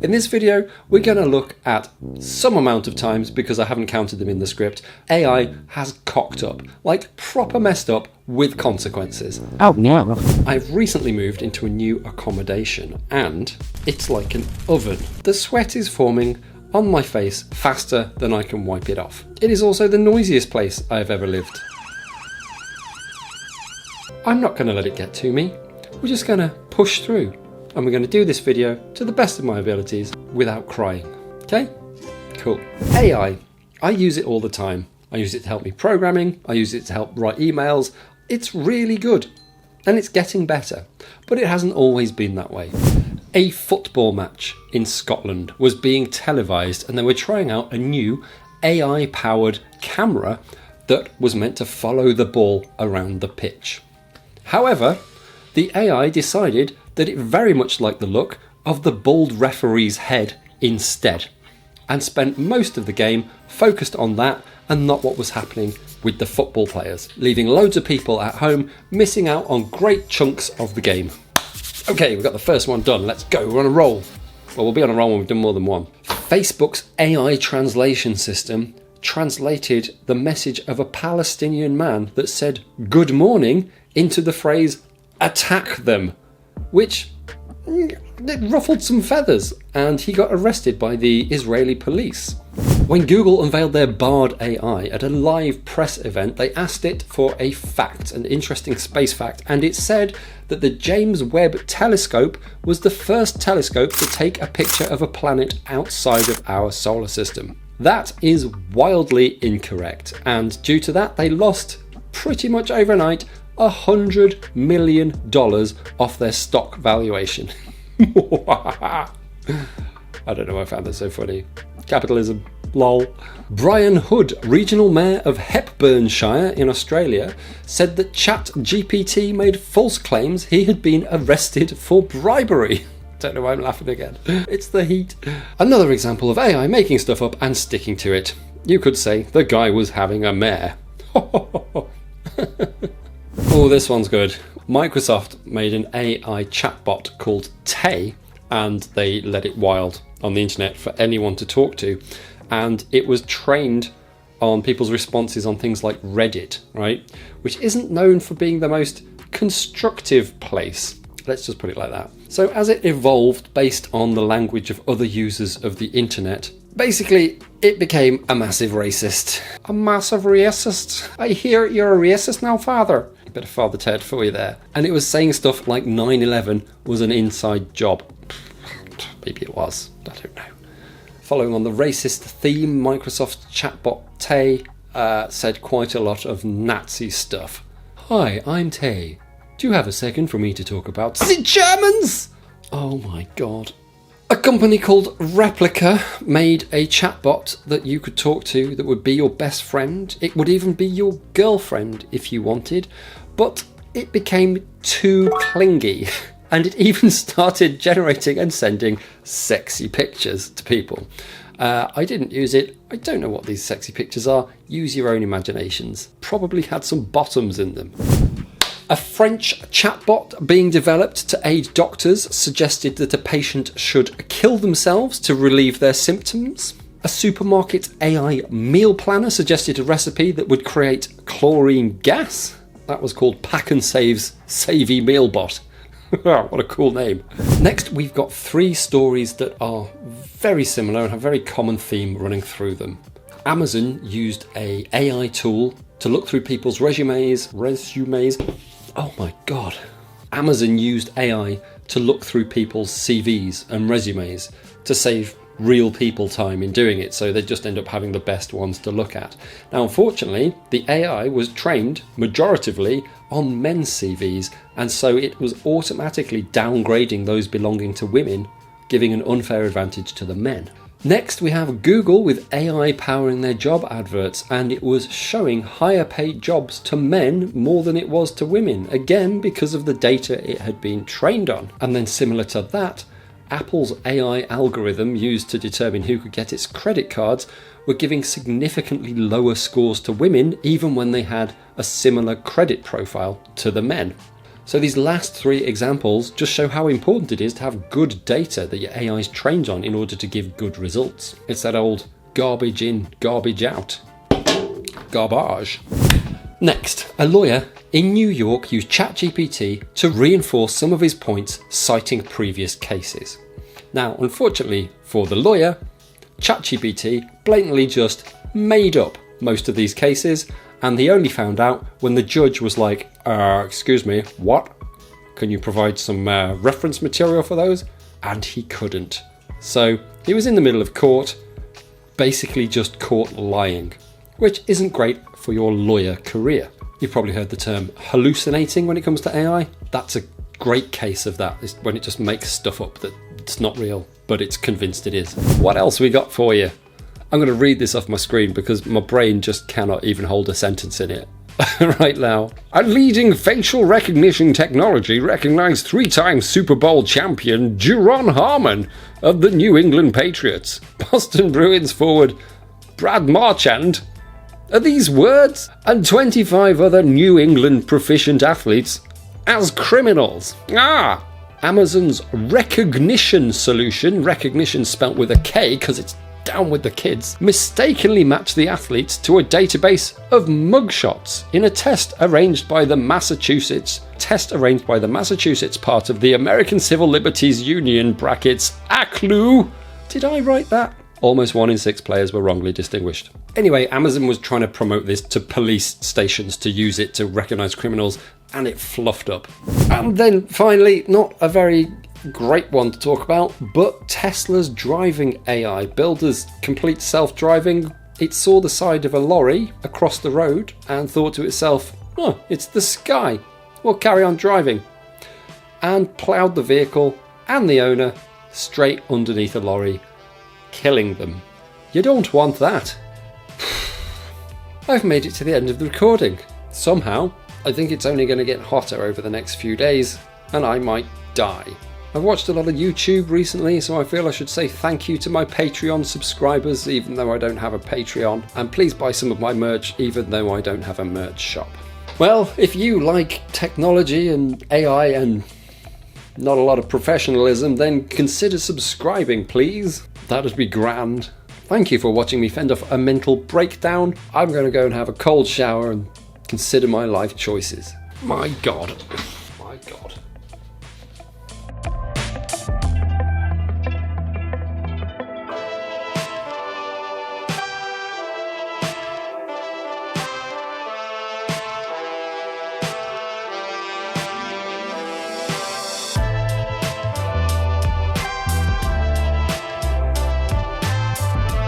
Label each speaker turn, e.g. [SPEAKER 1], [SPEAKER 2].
[SPEAKER 1] In this video, we're going to look at some amount of times, because I haven't counted them in the script, AI has cocked up, like proper messed up with consequences.
[SPEAKER 2] Oh no.
[SPEAKER 1] I've recently moved into a new accommodation and it's like an oven. The sweat is forming on my face faster than I can wipe it off. It is also the noisiest place I have ever lived. I'm not going to let it get to me. We're just going to push through. And we're going to do this video to the best of my abilities without crying. Okay? Cool. AI. I use it all the time. I use it to help me programming. I use it to help write emails. It's really good. And it's getting better. But it hasn't always been that way. A football match in Scotland was being televised and they were trying out a new AI-powered camera that was meant to follow the ball around the pitch. However, the AI decided that it very much liked the look of the bald referee's head instead, and spent most of the game focused on that and not what was happening with the football players, leaving loads of people at home missing out on great chunks of the game. Okay, we've got the first one done. Let's go. We're on a roll. Well, we'll be on a roll when we've done more than one. Facebook's AI translation system translated the message of a Palestinian man that said "good morning" into the phrase "attack them," which it ruffled some feathers, and he got arrested by the Israeli police. When Google unveiled their Bard AI at a live press event, they asked it for a fact, an interesting space fact, and it said that the James Webb Telescope was the first telescope to take a picture of a planet outside of our solar system. That is wildly incorrect, and due to that they lost pretty much overnight $100 million off their stock valuation. I don't know why I found that so funny. Capitalism. Lol. Brian Hood, regional mayor of Hepburnshire in Australia, said that ChatGPT made false claims he had been arrested for bribery. Don't know why I'm laughing again. It's the heat. Another example of AI making stuff up and sticking to it. You could say the guy was having a mare. Oh, this one's good. Microsoft made an AI chatbot called Tay, and they let it wild on the internet for anyone to talk to. And it was trained on people's responses on things like Reddit, right? Which isn't known for being the most constructive place. Let's just put it like that. So as it evolved based on the language of other users of the internet, basically it became a massive racist. A massive racist. I hear you're a racist now, father. Bit of Father Ted for you there. And it was saying stuff like 9/11 was an inside job. Maybe it was. I don't know. Following on the racist theme, Microsoft's chatbot Tay said quite a lot of Nazi stuff. Hi, I'm Tay. Do you have a second for me to talk about the Germans? Oh my god. A company called Replica made a chatbot that you could talk to that would be your best friend. It would even be your girlfriend if you wanted, but it became too clingy. And it even started generating and sending sexy pictures to people. I didn't use it. I don't know what these sexy pictures are. Use your own imaginations. Probably had some bottoms in them. A French chatbot being developed to aid doctors suggested that a patient should kill themselves to relieve their symptoms. A supermarket AI meal planner suggested a recipe that would create chlorine gas. That was called Pack and Save's Savey Mealbot. What a cool name. Next, we've got 3 stories that are very similar and have a very common theme running through them. Amazon used an AI tool to look through people's resumes. Oh my god. Amazon used AI to look through people's CVs and resumes to save real people time in doing it, so they just end up having the best ones to look at. Now, unfortunately, the AI was trained majoritively on men's CVs, and so it was automatically downgrading those belonging to women, giving an unfair advantage to the men. Next, we have Google with AI powering their job adverts, and it was showing higher paid jobs to men more than it was to women, again because of the data it had been trained on. And then similar to that, Apple's AI algorithm used to determine who could get its credit cards were giving significantly lower scores to women even when they had a similar credit profile to the men. So these last 3 examples just show how important it is to have good data that your AI is trained on in order to give good results. It's that old garbage in, garbage out. Garbage. Next, a lawyer in New York used ChatGPT to reinforce some of his points, citing previous cases. Now, unfortunately for the lawyer, ChatGPT blatantly just made up most of these cases, and he only found out when the judge was like, excuse me, what? Can you provide some reference material for those? And he couldn't. So he was in the middle of court, basically just caught lying, which isn't great for your lawyer career. You've probably heard the term hallucinating when it comes to AI. That's a great case of that, is when it just makes stuff up that it's not real, but it's convinced it is. What else we got for you? I'm going to read this off my screen because my brain just cannot even hold a sentence in it right now. A leading facial recognition technology recognized 3-time Super Bowl champion Juron Harmon of the New England Patriots. Boston Bruins forward Brad Marchand. Are these words? And 25 other New England proficient athletes as criminals. Amazon's Rekognition solution, Rekognition spelt with a K because it's down with the kids, mistakenly matched the athletes to a database of mugshots in a test arranged by the Massachusetts part of the American Civil Liberties Union (ACLU). Did I write that? Almost 1 in 6 players were wrongly distinguished. Anyway, Amazon was trying to promote this to police stations to use it to recognize criminals, and it fluffed up. And then finally, not a very great one to talk about, but Tesla's driving AI, billed as complete self-driving. It saw the side of a lorry across the road and thought to itself, oh, it's the sky, we'll carry on driving, and ploughed the vehicle and the owner straight underneath a lorry, killing them. You don't want that. I've made it to the end of the recording. Somehow, I think it's only going to get hotter over the next few days, and I might die. I've watched a lot of YouTube recently, so I feel I should say thank you to my Patreon subscribers, even though I don't have a Patreon, and please buy some of my merch, even though I don't have a merch shop. Well, if you like technology and AI and not a lot of professionalism, then consider subscribing, please. That'd be grand. Thank you for watching me fend off a mental breakdown. I'm going to go and have a cold shower and consider my life choices. My God.